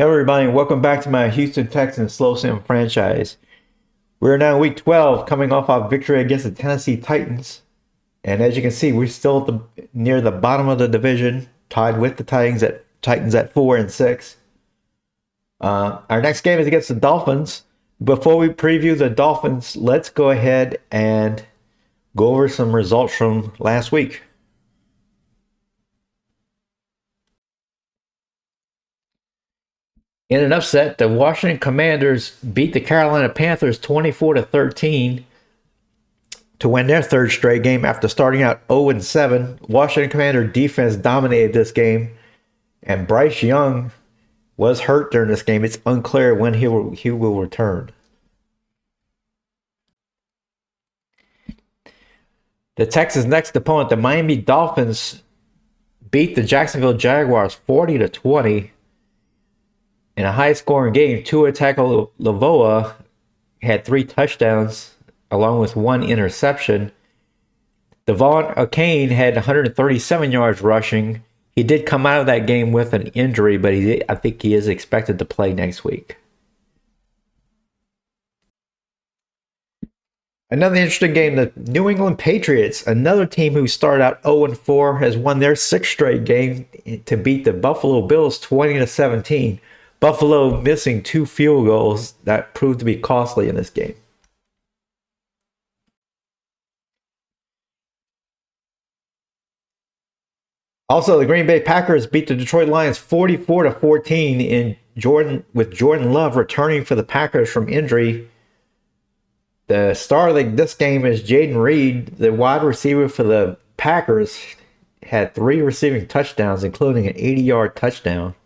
Hello, everybody, and welcome back to my Houston Texans Slow Sim franchise. We're now in week 12, coming off our victory against the Tennessee Titans. And as you can see, we're still near the bottom of the division, tied with the Titans at 4-6. Our next game is against the Dolphins. Before we preview the Dolphins, let's go ahead and go over some results from last week. In an upset, the Washington Commanders beat the Carolina Panthers 24-13 to win their third straight game after starting out 0-7. Washington Commander defense dominated this game, and Bryce Young was hurt during this game. It's unclear when he will return. The Texans' next opponent, the Miami Dolphins, beat the Jacksonville Jaguars 40-20 in a high-scoring game. Tua Tagovailoa had 3 touchdowns along with 1 interception. Devon Achane had 137 yards rushing. He did come out of that game with an injury, but I think he is expected to play next week. Another interesting game, the New England Patriots, another team who started out 0-4, has won their 6th straight game to beat the Buffalo Bills 20-17. Buffalo missing 2 field goals that proved to be costly in this game. Also, the Green Bay Packers beat the Detroit Lions 44-14 with Jordan Love returning for the Packers from injury. The star of this game is Jaden Reed, the wide receiver for the Packers, had 3 receiving touchdowns, including an 80-yard touchdown.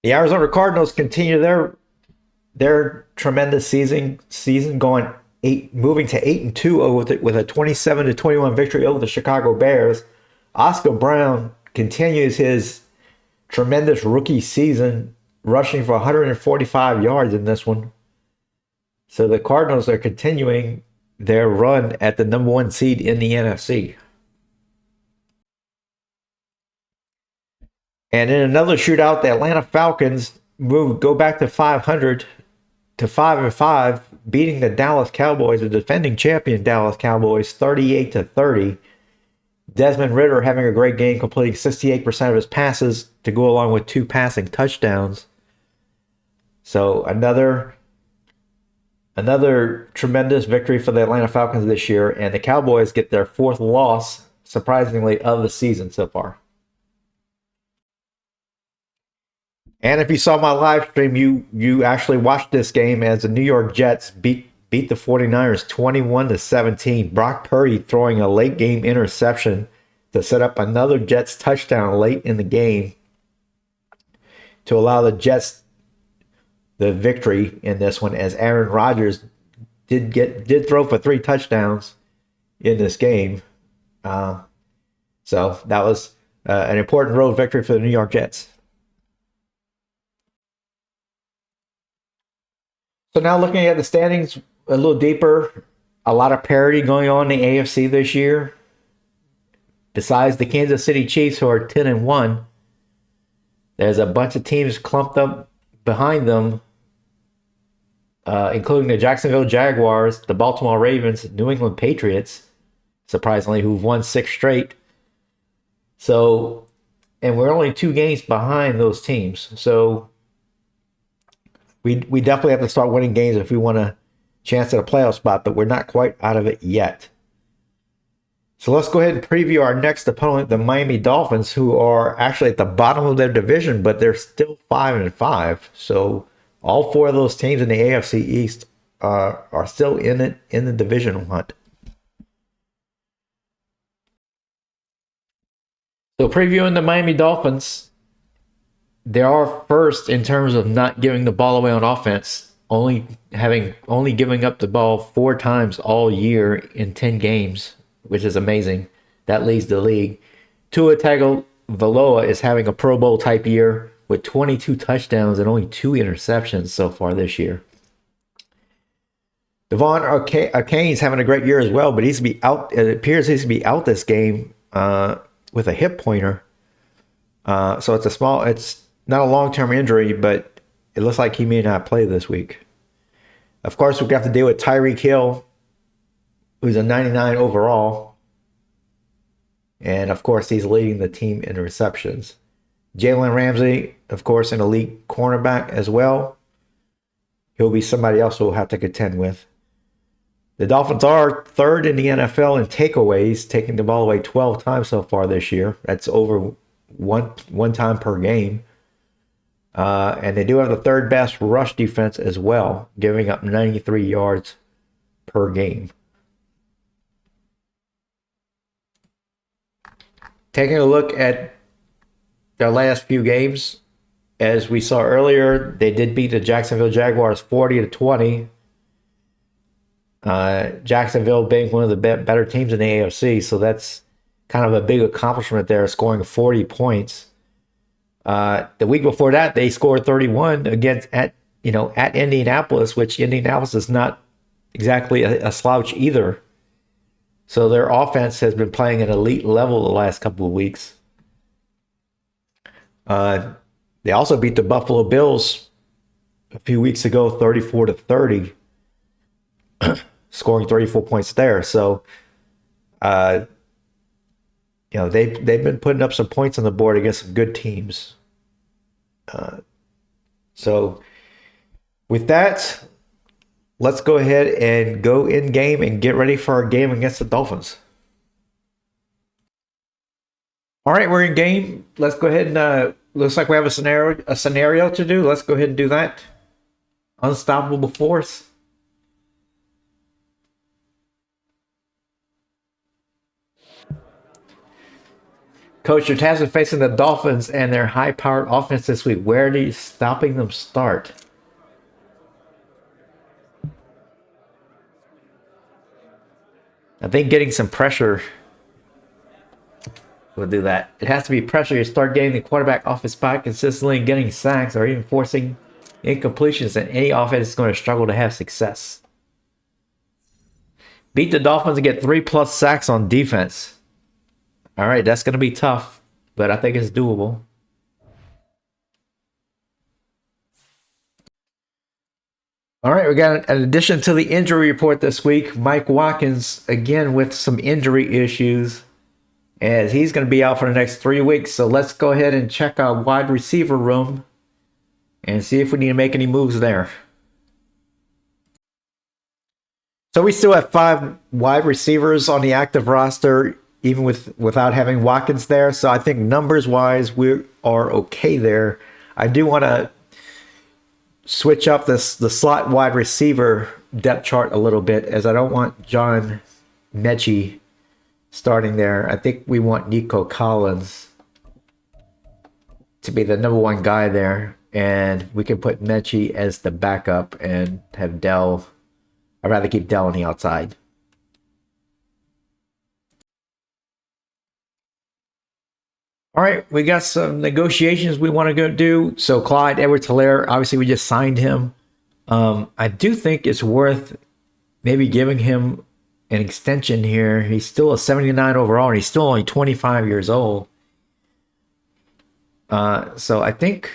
The Arizona Cardinals continue their tremendous season going moving to 8-2 with a 27-21 victory over the Chicago Bears. Oscar Brown continues his tremendous rookie season, rushing for 145 yards in this one. So the Cardinals are continuing their run at the number 1 seed in the NFC. And in another shootout, the Atlanta Falcons go back to 500 to 5-5, beating the Dallas Cowboys, the defending champion Dallas Cowboys, 38-30. Desmond Ridder having a great game, completing 68% of his passes to go along with 2 passing touchdowns. So another tremendous victory for the Atlanta Falcons this year, and the Cowboys get their 4th loss, surprisingly, of the season so far. And if you saw my live stream, you actually watched this game as the New York Jets beat the 49ers 21-17. Brock Purdy throwing a late game interception to set up another Jets touchdown late in the game to allow the Jets the victory in this one, as Aaron Rodgers did throw for 3 touchdowns in this game. So that was an important road victory for the New York Jets. So now looking at the standings a little deeper, a lot of parity going on in the AFC this year. Besides the Kansas City Chiefs, who are 10-1, there's a bunch of teams clumped up behind them, including the Jacksonville Jaguars, the Baltimore Ravens, New England Patriots, surprisingly, who've won 6 straight. So, and we're only 2 games behind those teams. So we definitely have to start winning games if we want a chance at a playoff spot, but we're not quite out of it yet. So let's go ahead and preview our next opponent, the Miami Dolphins, who are actually at the bottom of their division, but they're still 5-5. So all 4 of those teams in the AFC East are still in the division hunt. So previewing the Miami Dolphins, they are first in terms of not giving the ball away on offense, only giving up the ball 4 times all year in 10 games, which is amazing. That leads the league. Tua Tagovailoa is having a Pro Bowl type year with 22 touchdowns and only 2 interceptions so far this year. Devon Achane is having a great year as well, but he's to be out. It appears he's to be out this game with a hip pointer. So it's not a long-term injury, but it looks like he may not play this week. Of course, we have to deal with Tyreek Hill, who's a 99 overall. And of course, he's leading the team in receptions. Jalen Ramsey, of course, an elite cornerback as well. He'll be somebody else we'll have to contend with. The Dolphins are third in the NFL in takeaways, taking the ball away 12 times so far this year. That's over one time per game. And they do have the third best rush defense as well, giving up 93 yards per game. Taking a look at their last few games, as we saw earlier, they did beat the Jacksonville Jaguars 40-20. Jacksonville being one of the better teams in the AFC, so that's kind of a big accomplishment there, scoring 40 points. The week before that, they scored 31 against at Indianapolis, which Indianapolis is not exactly a slouch either. So their offense has been playing at elite level the last couple of weeks. They also beat the Buffalo Bills a few weeks ago, 34-30, scoring 34 points there. So, they've been putting up some points on the board against some good teams. So, with that, let's go ahead and go in game and get ready for our game against the Dolphins. All right, we're in game. Let's go ahead and looks like we have a scenario to do. Let's go ahead and do that. Unstoppable force. Coach, your task is facing the Dolphins and their high-powered offense this week. Where are you stopping them start? I think getting some pressure will do that. It has to be pressure. You start getting the quarterback off his spot consistently and getting sacks or even forcing incompletions, and any offense is going to struggle to have success. Beat the Dolphins and get 3+ sacks on defense. All right, that's going to be tough, but I think it's doable. All right, we got an addition to the injury report this week. Mike Watkins, again, with some injury issues, as he's going to be out for the next 3 weeks. So let's go ahead and check our wide receiver room and see if we need to make any moves there. So we still have 5 wide receivers on the active roster, even without having Watkins there. So I think numbers-wise, we are okay there. I do want to switch up the slot wide receiver depth chart a little bit, as I don't want John Mechie starting there. I think we want Nico Collins to be the number 1 guy there, and we can put Mechie as the backup and have Dell. I'd rather keep Dell on the outside. All right, we got some negotiations we want to go do. So Clyde Edwards-Helaire, obviously we just signed him. I do think it's worth maybe giving him an extension here. He's still a 79 overall, and he's still only 25 years old. So I think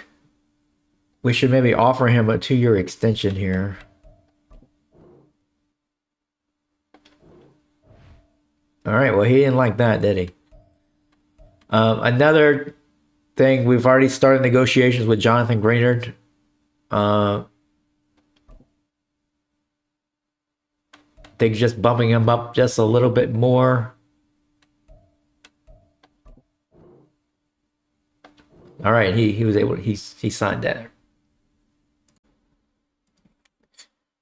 we should maybe offer him a 2-year extension here. All right, well, he didn't like that, did he? Another thing, we've already started negotiations with Jonathan Greenard. I think just bumping him up just a little bit more. All right, he was able to, he signed that.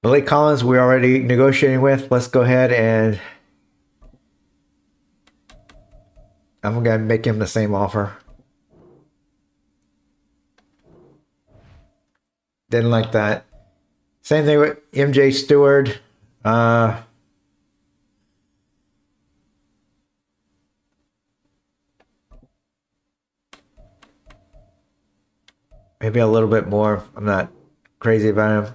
Malik Collins, we're already negotiating with. Let's go ahead and I'm going to make him the same offer. Didn't like that. Same thing with MJ Stewart. Maybe a little bit more. I'm not crazy about him.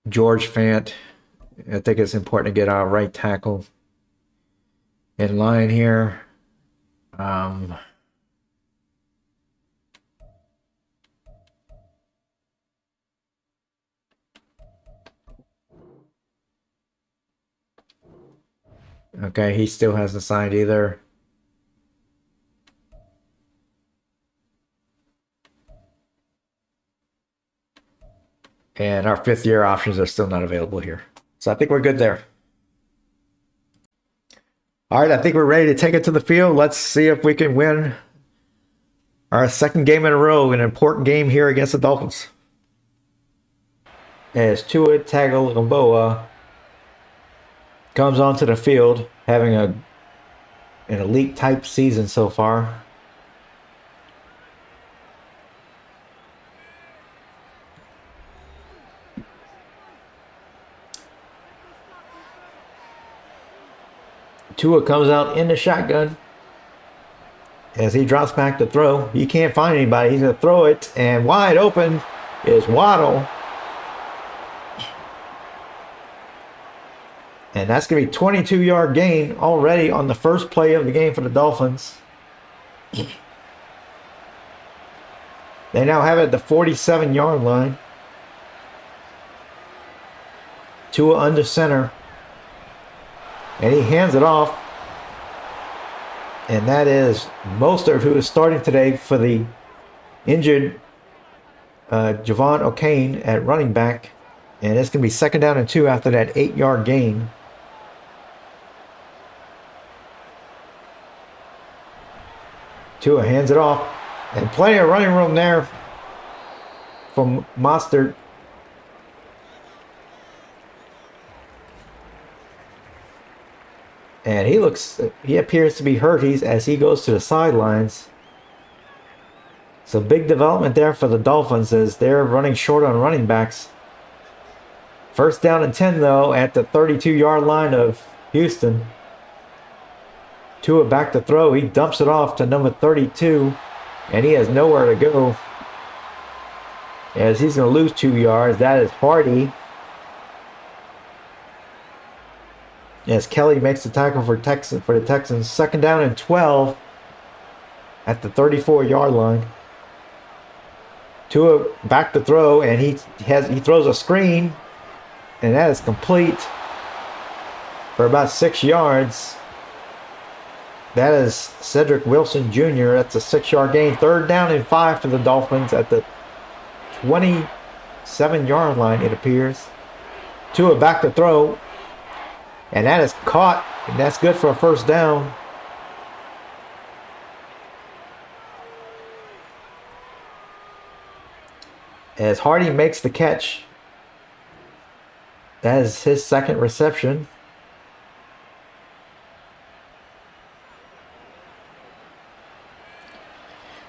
George Fant. I think it's important to get our right tackle in line here. Okay, he still hasn't signed either. And our 5th-year options are still not available here. So I think we're good there. All right, I think we're ready to take it to the field. Let's see if we can win our 2nd game in a row, an important game here against the Dolphins. As Tua Tagovailoa comes onto the field, having an elite type season so far. Tua comes out in the shotgun. As he drops back to throw, he can't find anybody. He's going to throw it, and wide open is Waddle. And that's going to be 22-yard gain already on the first play of the game for the Dolphins. They now have it at the 47-yard line. Tua under center. And he hands it off. And that is Mostert, who is starting today for the injured Javon O'Kane at running back. And it's going to be 2nd down and 2 after that 8-yard gain. Tua hands it off. And plenty of running room there from Mostert. And he appears to be hurt as he goes to the sidelines. So big development there for the Dolphins as they're running short on running backs. 1st down and 10 though at the 32-yard line of Houston. Tua back to throw. He dumps it off to number 32. And he has nowhere to go. As he's going to lose 2 yards. That is Hardy. As Kelly makes the tackle for the Texans. 2nd down and 12 at the 34-yard line. Tua back to throw, and he throws a screen, and that is complete for about 6 yards. That is Cedric Wilson Jr. That's a 6-yard gain. 3rd down and 5 for the Dolphins at the 27-yard line, it appears. Tua back to throw. And that is caught, and that's good for a 1st down. As Hardy makes the catch. That is his 2nd reception.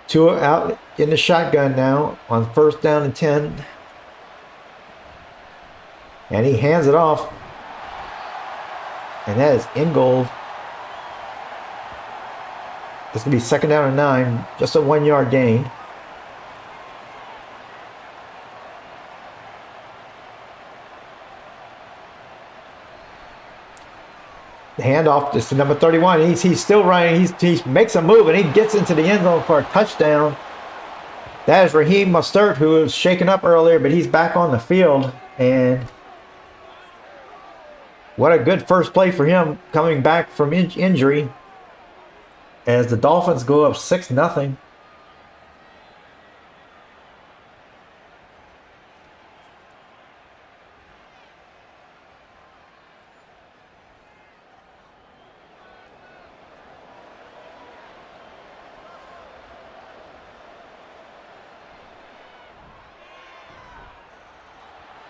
Tua out in the shotgun now on 1st down and 10. And he hands it off. And that is Ingold. It's going to be 2nd down and 9. Just a 1-yard gain. The handoff is to number 31. He's still running. He makes a move, and he gets into the end zone for a touchdown. That is Raheem Mostert, who was shaken up earlier, but he's back on the field. And what a good first play for him coming back from injury as the Dolphins go up 6-0.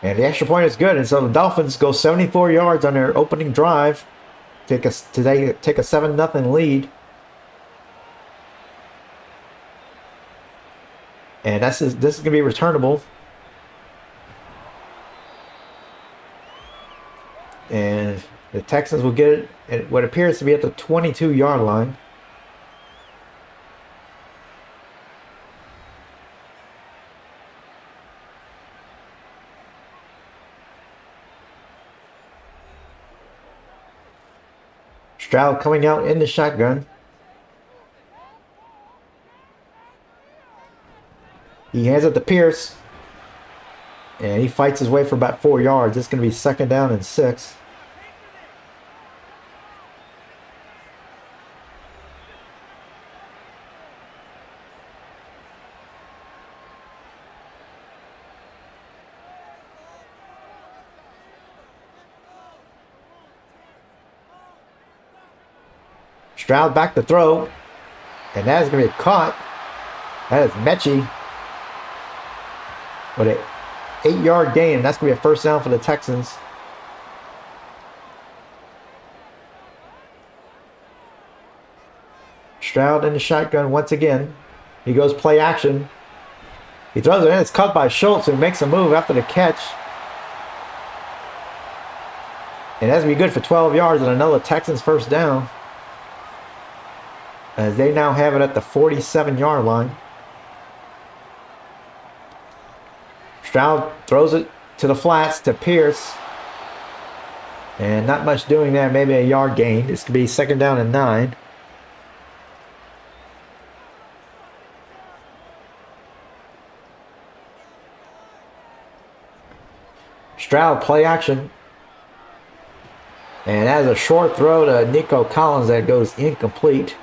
And the extra point is good. And so the Dolphins go 74 yards on their opening drive. Take a 7-0 lead. And this is going to be returnable. And the Texans will get it at what appears to be at the 22-yard line. Stroud coming out in the shotgun. He hands it to Pierce. And he fights his way for about 4 yards. It's going to be 2nd down and 6. Stroud back to throw. And that is going to be caught. That is Mechie. With an 8-yard gain. That's going to be a 1st down for the Texans. Stroud in the shotgun once again. He goes play action. He throws it in. It's caught by Schultz, who makes a move after the catch. And that's going to be good for 12 yards and another Texans 1st down. As they now have it at the 47-yard line. Stroud throws it to the flats to Pierce. And not much doing there. Maybe a yard gain. This could be 2nd down and 9. Stroud play action. And that is a short throw to Nico Collins that goes incomplete.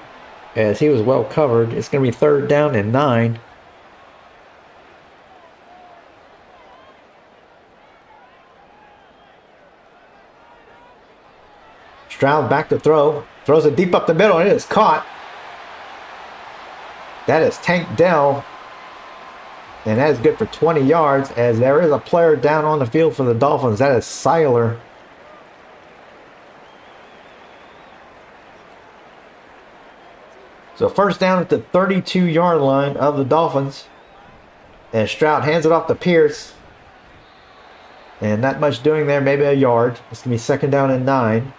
As he was well covered. It's going to be 3rd down and 9. Stroud back to throw. Throws it deep up the middle and it is caught. That is Tank Dell. And that is good for 20 yards as there is a player down on the field for the Dolphins. That is Seiler. So 1st down at the 32-yard line of the Dolphins. And Stroud hands it off to Pierce. And not much doing there, maybe a yard. It's going to be 2nd down and 9.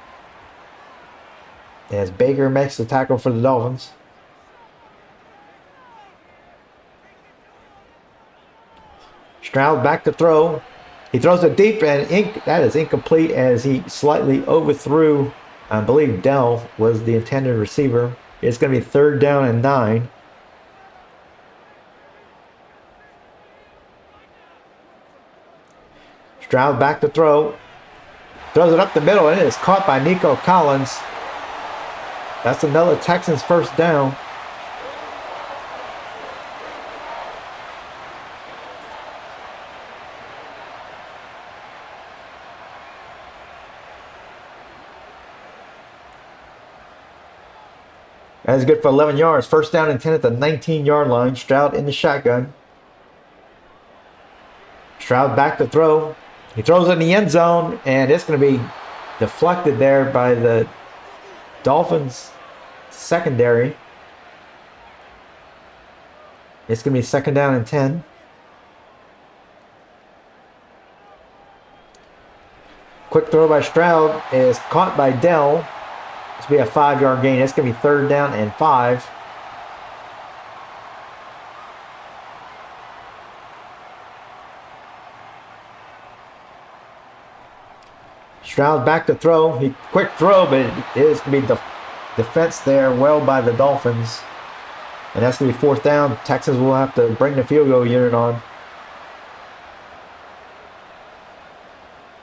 As Baker makes the tackle for the Dolphins. Stroud back to throw. He throws it deep and that is incomplete as he slightly overthrew. I believe Dell was the intended receiver. It's going to be 3rd down and 9. Stroud back to throw. Throws it up the middle and it is caught by Nico Collins. That's another Texans 1st down. That is good for 11 yards. 1st down and 10 at the 19-yard line. Stroud in the shotgun. Stroud back to throw. He throws in the end zone, and it's going to be deflected there by the Dolphins secondary. It's going to be 2nd down and 10. Quick throw by Stroud is caught by Dell. It's going to be a 5-yard gain. It's going to be 3rd down and 5. Stroud back to throw. Quick throw, but it is going to be defense there well by the Dolphins. And that's going to be 4th down. Texans will have to bring the field goal unit on.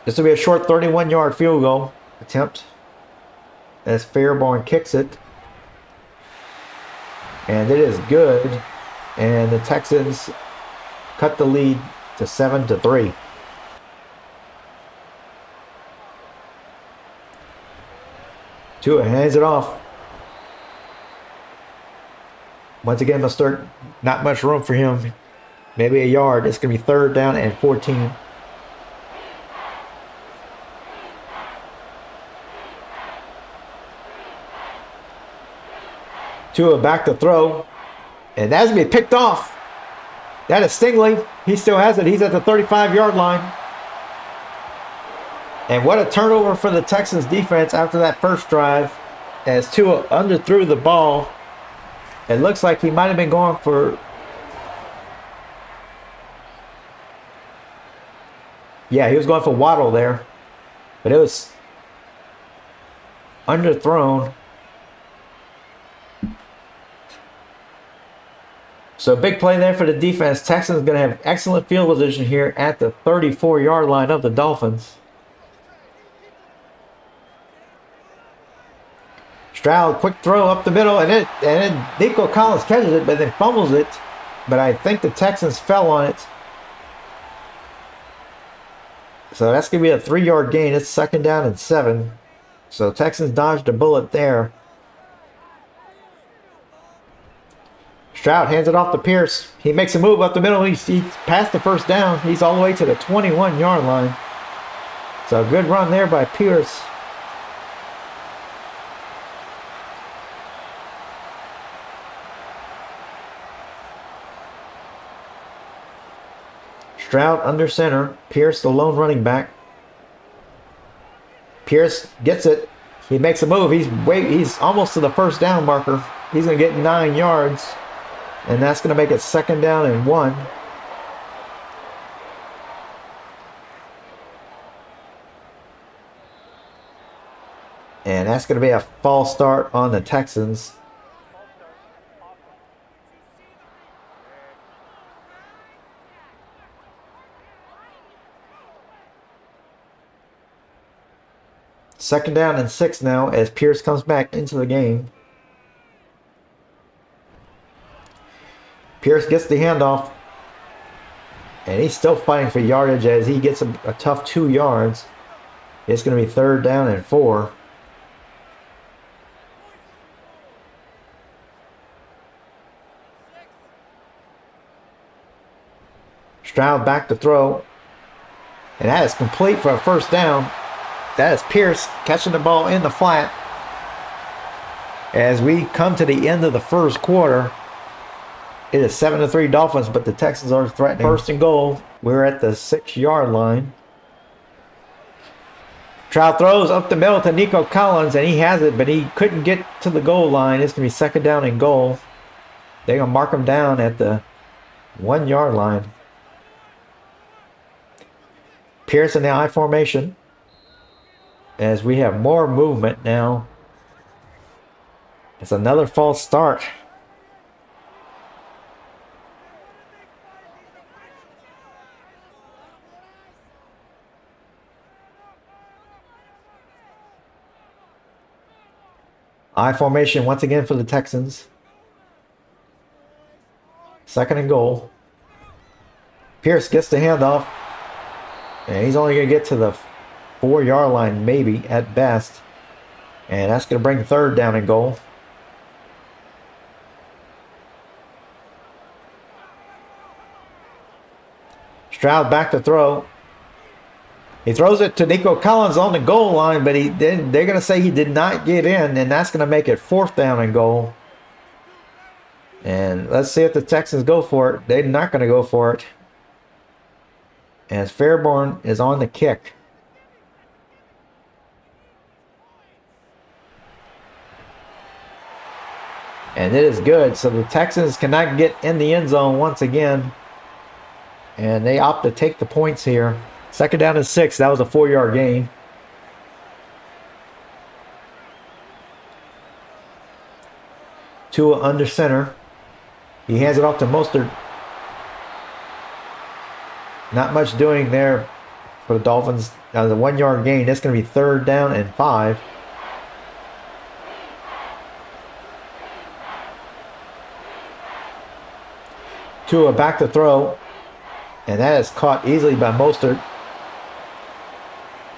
This will be a short 31-yard field goal attempt. As Fairborn kicks it. And it is good. And the Texans cut the lead to 7-3. Tua hands it off. Once again, Mustard, not much room for him. Maybe a yard. It's going to be 3rd down and 14. Tua back to throw. And that's going to be picked off. That is Stingley. He still has it. He's at the 35-yard line. And what a turnover for the Texans defense after that first drive. As Tua underthrew the ball. It looks like he might have been going for... Yeah, he was going for Waddle there. But it was... underthrown. So big play there for the defense. Texans going to have excellent field position here at the 34-yard line of the Dolphins. Stroud, quick throw up the middle, and then Nico Collins catches it, but then fumbles it. But I think the Texans fell on it. So that's going to be a 3-yard gain. It's 2nd down and 7. So Texans dodged a bullet there. Stroud hands it off to Pierce. He makes a move up the middle. He's past the 1st down. He's all the way to the 21-yard line. So a good run there by Pierce. Stroud under center. Pierce the lone running back. Pierce gets it. He makes a move. He's almost to the 1st down marker. He's going to get 9 yards. And that's going to make it 2nd down and 1. And that's going to be a false start on the Texans. Second down and 6 now as Pierce comes back into the game. Pierce gets the handoff. And he's still fighting for yardage as he gets a tough 2 yards. It's going to be 3rd down and 4. Stroud back to throw. And that is complete for a 1st down. That is Pierce catching the ball in the flat. As we come to the end of the 1st quarter. It is 7-3 Dolphins, but the Texans are threatening. 1st and goal. We're at the 6-yard line. Stroud throws up the middle to Nico Collins, and he has it, but he couldn't get to the goal line. It's going to be 2nd down and goal. They're going to mark him down at the 1-yard line. Pierce in the I formation. As we have more movement now. It's another false start. I formation once again for the Texans. 2nd and goal. Pierce gets the handoff. And he's only going to get to the 4-yard line maybe at best. And that's going to bring 3rd down and goal. Stroud back to throw. He throws it to Nico Collins on the goal line, but they're going to say he did not get in, and that's going to make it 4th down and goal. And let's see if the Texans go for it. They're not going to go for it. As Fairborn is on the kick. And it is good. So the Texans cannot get in the end zone once again. And they opt to take the points here. 2nd down and 6. That was a 4-yard gain. Tua under center. He hands it off to Mostert. Not much doing there for the Dolphins. That was a 1-yard gain. That's going to be 3rd down and 5. Tua back to throw. And that is caught easily by Mostert,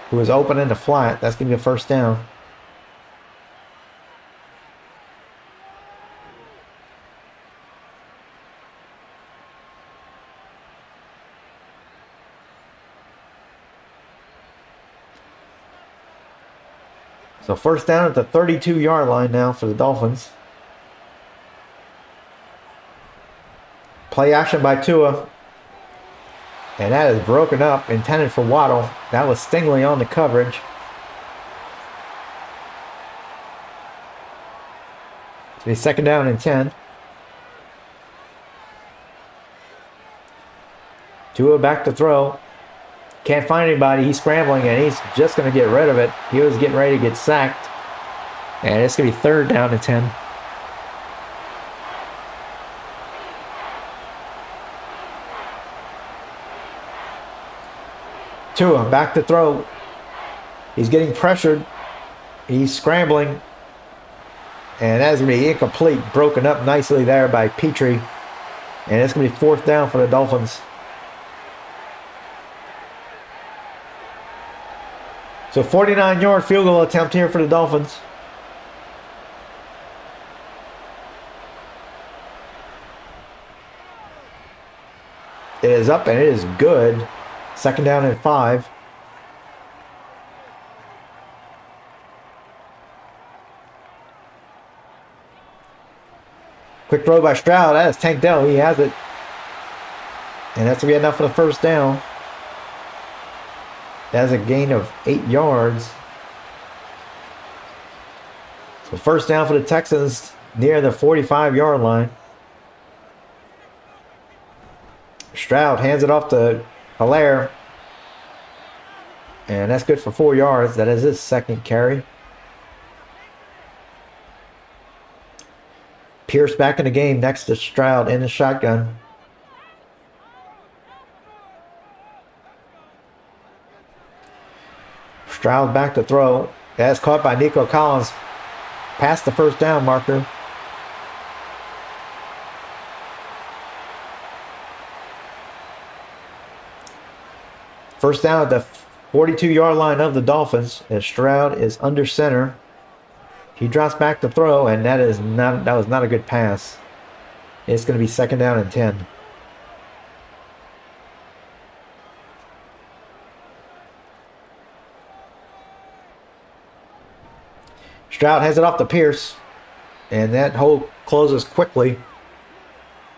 who is open in the flat. That's going to be a 1st down. So 1st down at the 32-yard line now for the Dolphins. Play action by Tua. And that is broken up, intended for Waddle. That was Stingley on the coverage. It's going to be 2nd down and 10. Tua back to throw. Can't find anybody. He's scrambling, and he's just going to get rid of it. He was getting ready to get sacked. And it's going to be 3rd down and 10. Tua back to throw. He's getting pressured. He's scrambling. And that's going to be incomplete. Broken up nicely there by Petrie. And it's going to be 4th down for the Dolphins. So 49-yard field goal attempt here for the Dolphins. It is up and it is good. 2nd down and 5. Quick throw by Stroud. That is Tank Dell. He has it. And that's going to be enough for the 1st down. That's a gain of 8 yards. So 1st down for the Texans near the 45-yard line. Stroud hands it off to Hilaire. And that's good for 4 yards. That is his 2nd carry. Pierce back in the game next to Stroud in the shotgun. Stroud back to throw. That's caught by Nico Collins. Past the 1st down marker. First down at the 42-yard line of the Dolphins as Stroud is under center. He drops back to throw, and that was not a good pass. It's going to be 2nd down and 10. Stroud has it off to Pierce, and that hole closes quickly.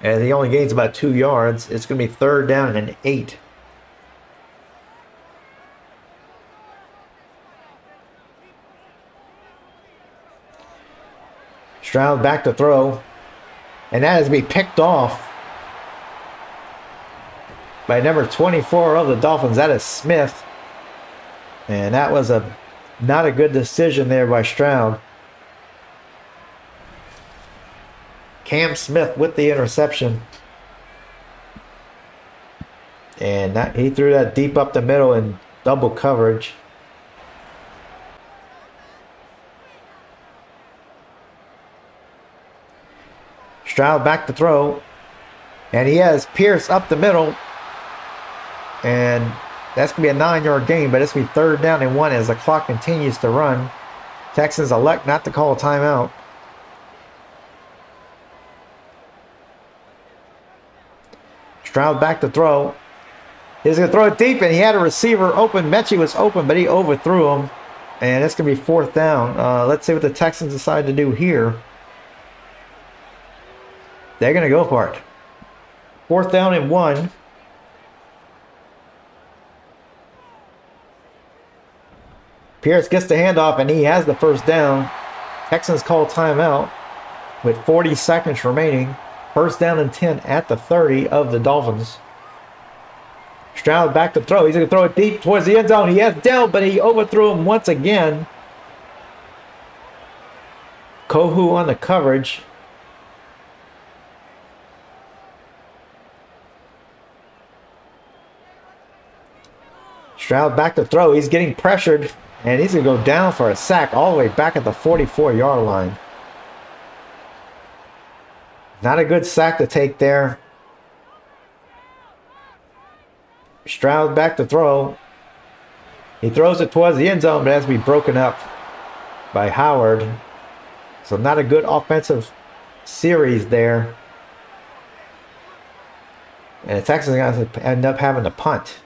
And he only gains about 2 yards. It's going to be 3rd down and 8. Stroud back to throw. And that has to be picked off by number 24 of the Dolphins. That is Smith. And that was not a good decision there by Stroud. Cam Smith with the interception. And he threw that deep up the middle in double coverage. Stroud back to throw. And he has Pierce up the middle. And that's going to be a 9-yard gain, but it's going to be 3rd down and 1 as the clock continues to run. Texans elect not to call a timeout. Stroud back to throw. He's going to throw it deep, and he had a receiver open. Mechie was open, but he overthrew him. And it's going to be 4th down. Let's see what the Texans decide to do here. They're going to go for it. 4th down and 1. Pierce gets the handoff, and he has the 1st down. Texans call timeout with 40 seconds remaining. 1st down and 10 at the 30 of the Dolphins. Stroud back to throw. He's going to throw it deep towards the end zone. He has Dell, but he overthrew him once again. Kohu on the coverage. Stroud back to throw. He's getting pressured. And he's going to go down for a sack all the way back at the 44-yard line. Not a good sack to take there. Stroud back to throw. He throws it towards the end zone, but it has to be broken up by Howard. So not a good offensive series there. And the Texans are going to end up having to punt.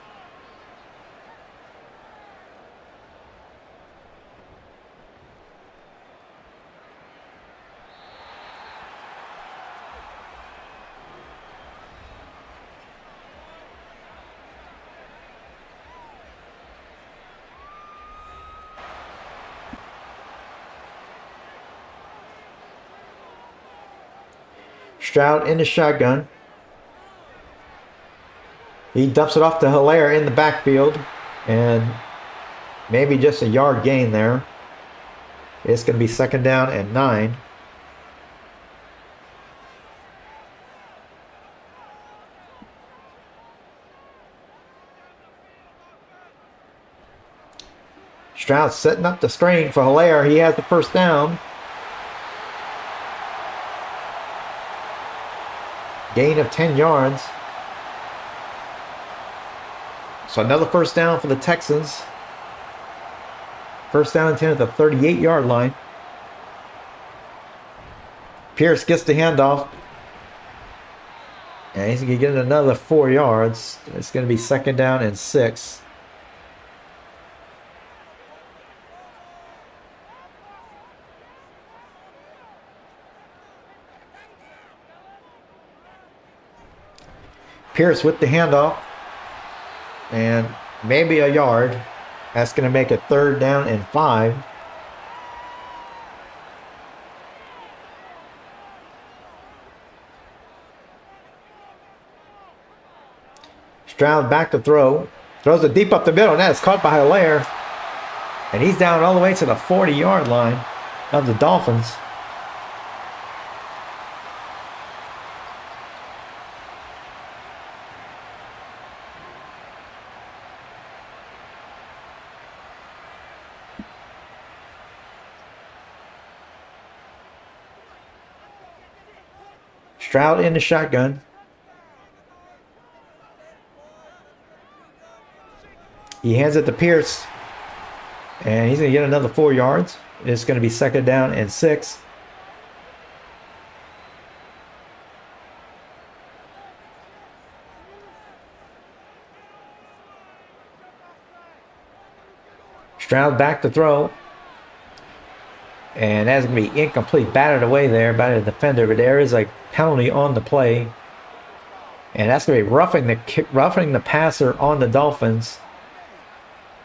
Stroud in the shotgun. He dumps it off to Hilaire in the backfield. And maybe just a yard gain there. It's going to be second down and 9. Stroud setting up the screen for Hilaire. He has the first down. Gain of 10 yards. So another first down for the Texans. First down and 10 at the 38-yard line. Pierce gets the handoff. And he's going to get another 4 yards. It's going to be second down and 6. Pierce with the handoff. And maybe a yard. That's going to make it third down and 5. Stroud back to throw. Throws it deep up the middle. And that's caught by Hilaire. And he's down all the way to the 40-yard line of the Dolphins. Stroud in the shotgun. He hands it to Pierce. And he's going to get another 4 yards. It's going to be second down and 6. Stroud back to throw. And that's going to be incomplete. Batted away there by the defender. But there is a penalty on the play. And that's going to be roughing the passer on the Dolphins.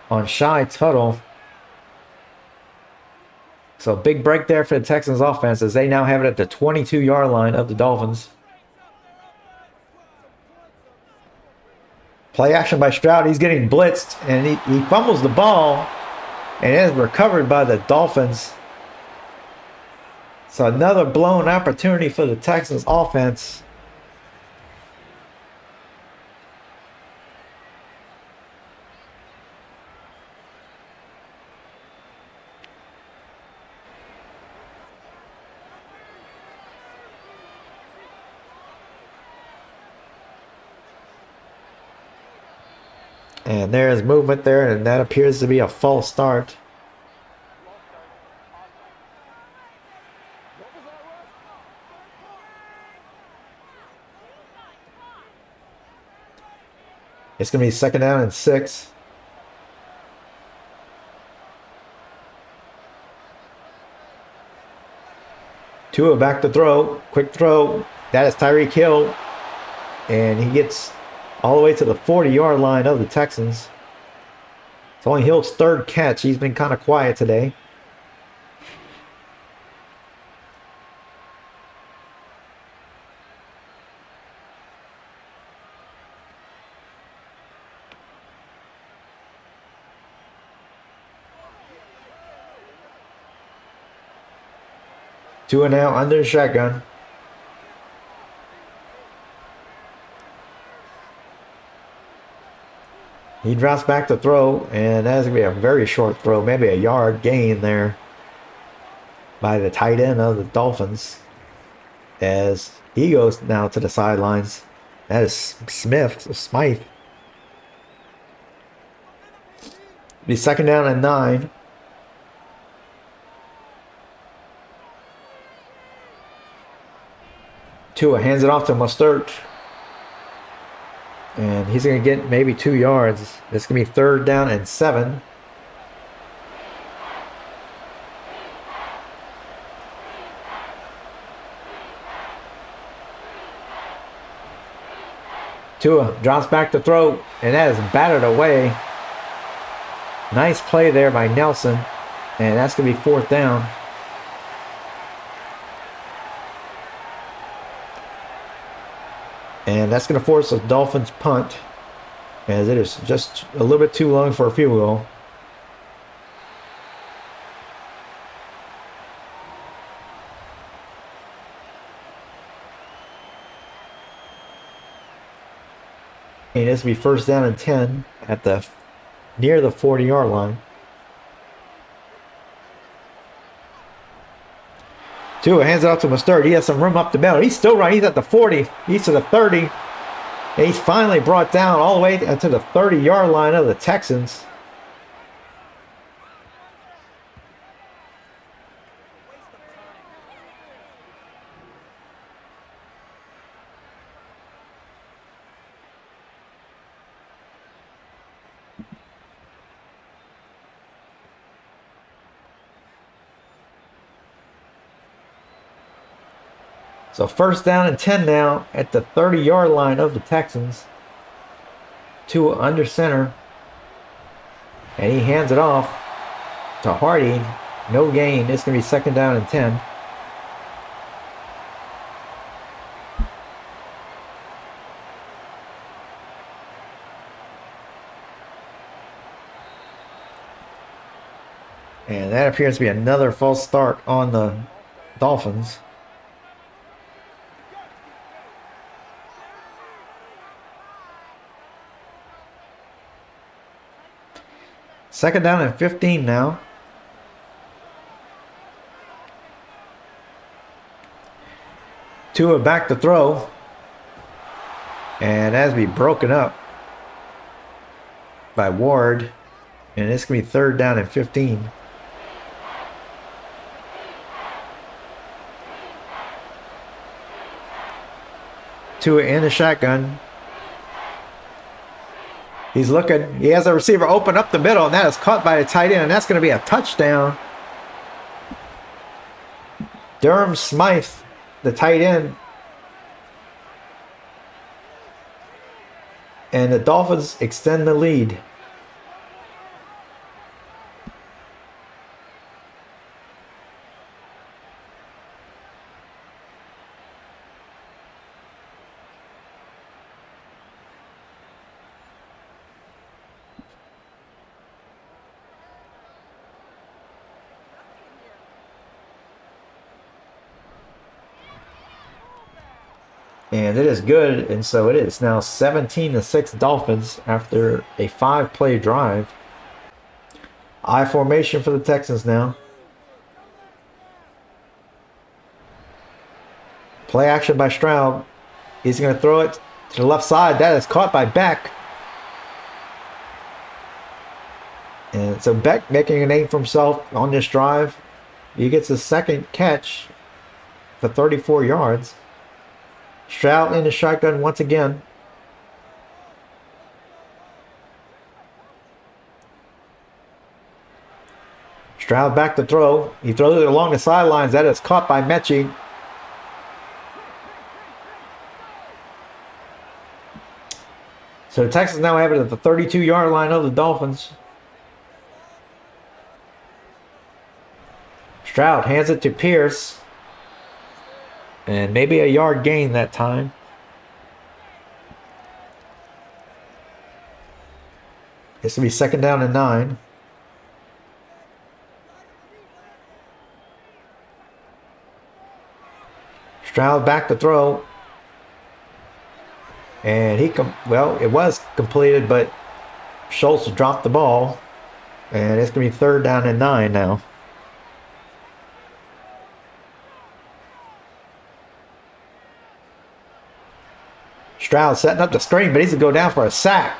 On Shy Tuttle. So big break there for the Texans offense as they now have it at the 22-yard line of the Dolphins. Play action by Stroud. He's getting blitzed and he fumbles the ball. And it is recovered by the Dolphins. So another blown opportunity for the Texans offense. And there's movement there, and that appears to be a false start. It's going to be second down and 6. Tua back to throw. Quick throw. That is Tyreek Hill. And he gets all the way to the 40-yard line of the Texans. It's only Hill's third catch. He's been kind of quiet today. Tua now under the shotgun. He drops back to throw, and that's going to be a very short throw, maybe a yard gain there by the tight end of the Dolphins as he goes now to the sidelines. That is Smythe. Be second down and 9. Tua hands it off to Mostert. And he's going to get maybe 2 yards. It's going to be third down and 7. Tua drops back to throw, and that is batted away. Nice play there by Nelson. And that's going to be fourth down. And that's going to force a Dolphins punt, as it is just a little bit too long for a field goal. And this will be first down and 10 at the near the 40-yard line. Tua hands it off to Mustard. He has some room up the middle. He's still running. He's at the 40. He's to the 30. And he's finally brought down all the way to the 30-yard line of the Texans. So first down and 10 now at the 30-yard line of the Texans. Tua under center. And he hands it off to Hardy. No gain. It's going to be second down and 10. And that appears to be another false start on the Dolphins. Second down and 15 now. Tua back to throw. And as we broken up by Ward. And it's going to be third down and 15. Tua in the shotgun. He's looking. He has a receiver open up the middle, and that is caught by the tight end, and that's going to be a touchdown. Durham Smythe, the tight end. And the Dolphins extend the lead. And it is good, and so it is now 17-6 Dolphins after a 5-play drive. I formation for the Texans now. Play action by Stroud. He's going to throw it to the left side. That is caught by Beck. And so Beck making a name for himself on this drive. He gets his second catch for 34 yards. Stroud in the shotgun once again. Stroud back to throw. He throws it along the sidelines. That is caught by Mechie. So the Texans now have it at the 32-yard line of the Dolphins. Stroud hands it to Pierce. And maybe a yard gain that time. This will be second down and 9. Stroud back to throw. And it was completed, but Schultz dropped the ball. And it's going to be third down and 9 now. Stroud setting up the screen, but he's going to go down for a sack.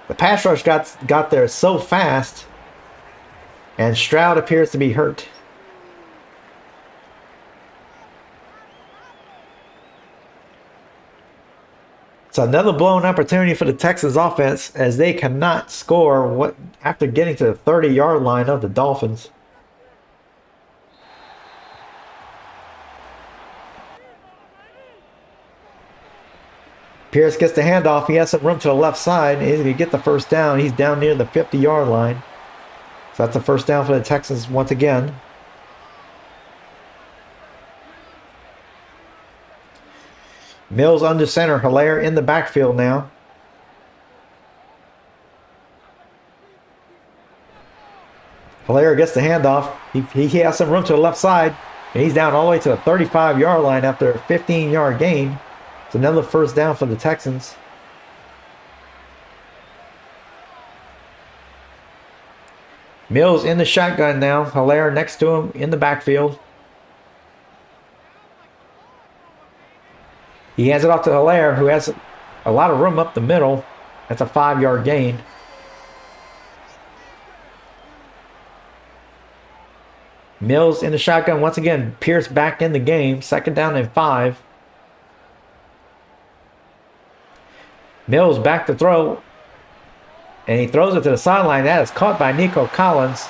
The pass rush got there so fast, and Stroud appears to be hurt. It's another blown opportunity for the Texans offense as they cannot score after getting to the 30-yard line of the Dolphins. Pierce gets the handoff. He has some room to the left side. He's going to get the first down. He's down near the 50-yard line. So that's a first down for the Texans once again. Mills under center. Hilaire in the backfield now. Hilaire gets the handoff. He has some room to the left side. And he's down all the way to the 35-yard line after a 15-yard gain. It's another first down for the Texans. Mills in the shotgun now. Hilaire next to him in the backfield. He hands it off to Hilaire, who has a lot of room up the middle. That's a 5-yard gain. Mills in the shotgun once again. Pierce back in the game. 2nd down and 5. Mills back to throw. And he throws it to the sideline. That is caught by Nico Collins.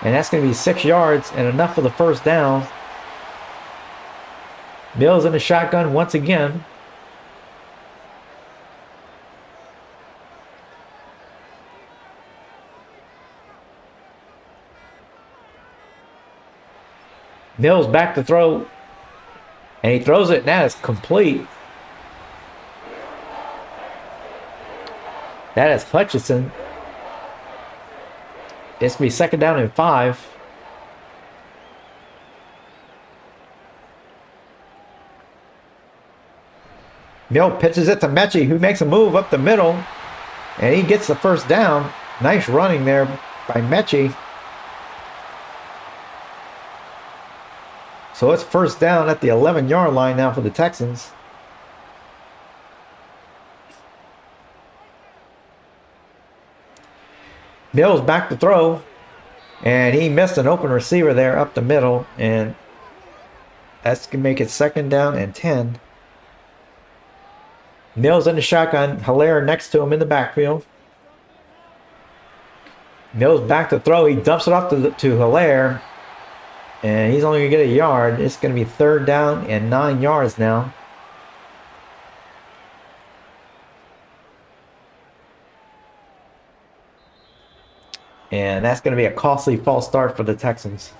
And that's going to be 6 yards and enough for the first down. Mills in the shotgun once again. Mills back to throw. And he throws it, and that is complete. That is Hutchinson. It's going to be 2nd down and 5. Mill pitches it to Mechie, who makes a move up the middle. And he gets the first down. Nice running there by Mechie. So it's first down at the 11-yard line now for the Texans. Mills back to throw. And he missed an open receiver there up the middle. And that's going to make it 2nd down and 10. Mills in the shotgun. Hilaire next to him in the backfield. Mills back to throw. He dumps it off to Hilaire. And he's only going to get a yard. It's going to be 3rd down and 9 yards now. And that's going to be a costly false start for the Texans.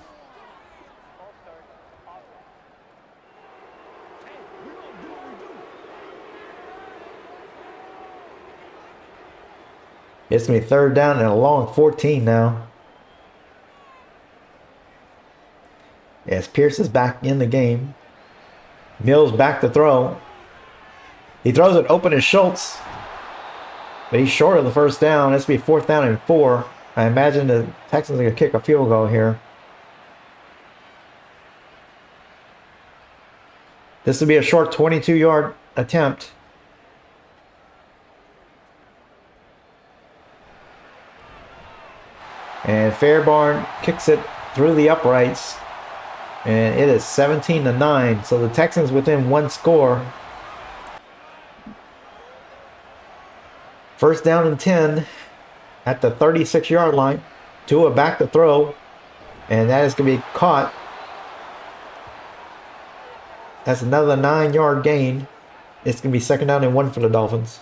It's going to be 3rd down and a long 14 now. As Pierce is back in the game. Mills back to throw. He throws it open to Schultz. But he's short of the first down. It's going to be 4th down and 4. I imagine the Texans are going to kick a field goal here. This will be a short 22-yard attempt. And Fairbairn kicks it through the uprights. And it is 17-9. So the Texans within 1 score. First down and 10 at the 36-yard line. Tua back to throw. And that is going to be caught. That's another 9-yard gain. It's going to be 2nd down and 1 for the Dolphins.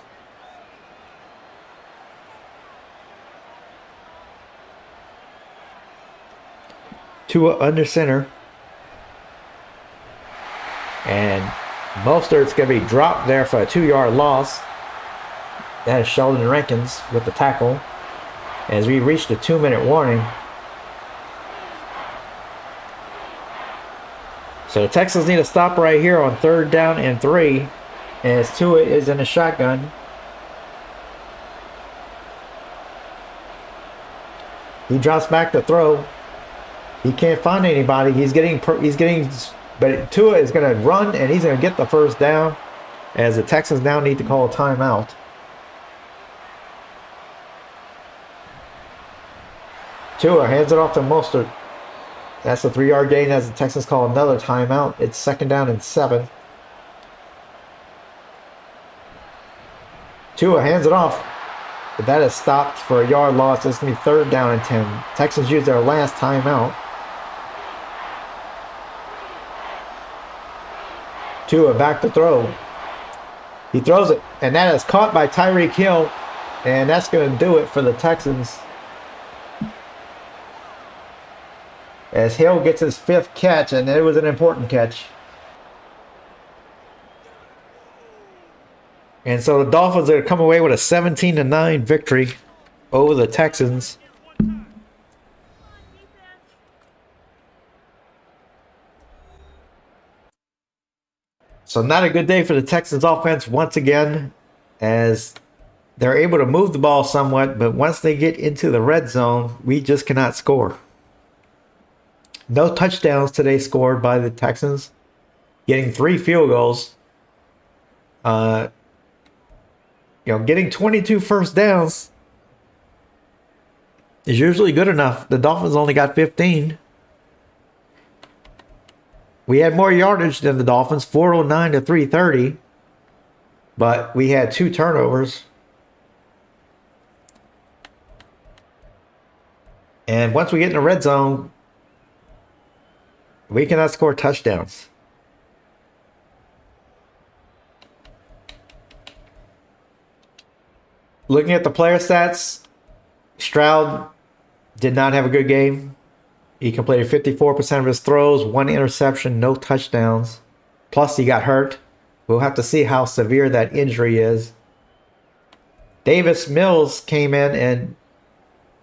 Tua under center. And Mostert's going to be dropped there for a 2-yard loss. That is Sheldon Rankins with the tackle. As we reach the 2-minute warning. So the Texans need a stop right here on 3rd down and 3. As Tua is in a shotgun. He drops back to throw. He can't find anybody. He's getting, but Tua is going to run and he's going to get the first down. As the Texans now need to call a timeout. Tua hands it off to Mostert. That's a 3-yard gain as the Texans call another timeout. It's 2nd down and 7. Tua hands it off. But that is stopped for a yard loss. It's going to be 3rd down and 10. Texans use their last timeout. Tua back to throw. He throws it. And that is caught by Tyreek Hill. And that's going to do it for the Texans. As Hill gets his 5th catch, and it was an important catch. And so the Dolphins are come away with a 17-9 victory over the Texans. So not a good day for the Texans offense once again, as they're able to move the ball somewhat, but once they get into the red zone, we just cannot score. No touchdowns today scored by the Texans, getting 3 field goals. Getting 22 first downs is usually good enough. The Dolphins only got 15. We had more yardage than the Dolphins, 409 to 330, but we had 2 turnovers. And once we get in the red zone, we cannot score touchdowns. Looking at the player stats, Stroud did not have a good game. He completed 54% of his throws, 1 interception, no touchdowns. Plus, he got hurt. We'll have to see how severe that injury is. Davis Mills came in and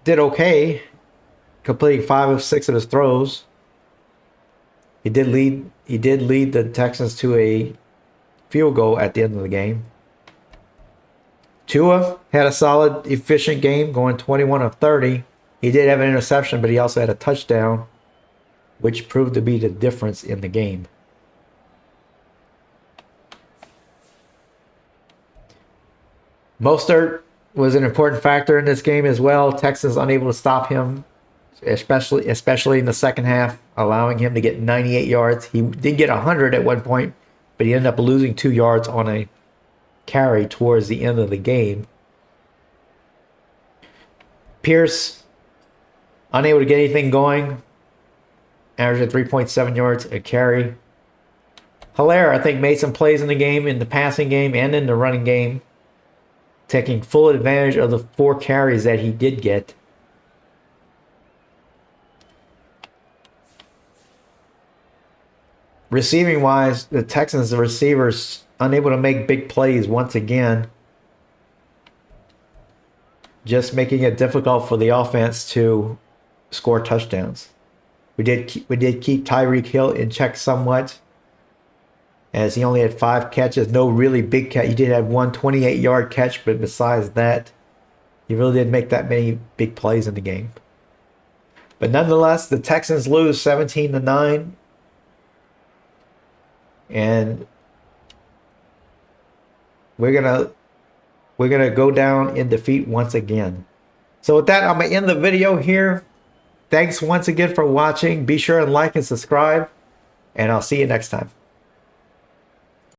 did okay, completing 5 of 6 of his throws. He did lead the Texans to a field goal at the end of the game. Tua had a solid, efficient game, going 21 of 30. He did have an interception, but he also had a touchdown, which proved to be the difference in the game. Mostert was an important factor in this game as well. Texans unable to stop him, especially in the second half, allowing him to get 98 yards. He did get 100 at one point, but he ended up losing 2 yards on a carry towards the end of the game. Pierce, unable to get anything going, averaged 3.7 yards a carry. Hilaire, I think, made some plays in the game, in the passing game and in the running game, taking full advantage of the 4 carries that he did get. Receiving wise, the Texans, the receivers, unable to make big plays once again, just making it difficult for the offense to score touchdowns. We did keep Tyreek Hill in check somewhat, as he only had 5 catches, no really big catch. He did have 1 28-yard catch, but besides that, he really didn't make that many big plays in the game. But nonetheless, the Texans lose 17-9, and we're gonna go down in defeat once again. So with that, I'm gonna end the video here. Thanks once again for watching. Be sure and like and subscribe, and I'll see you next time.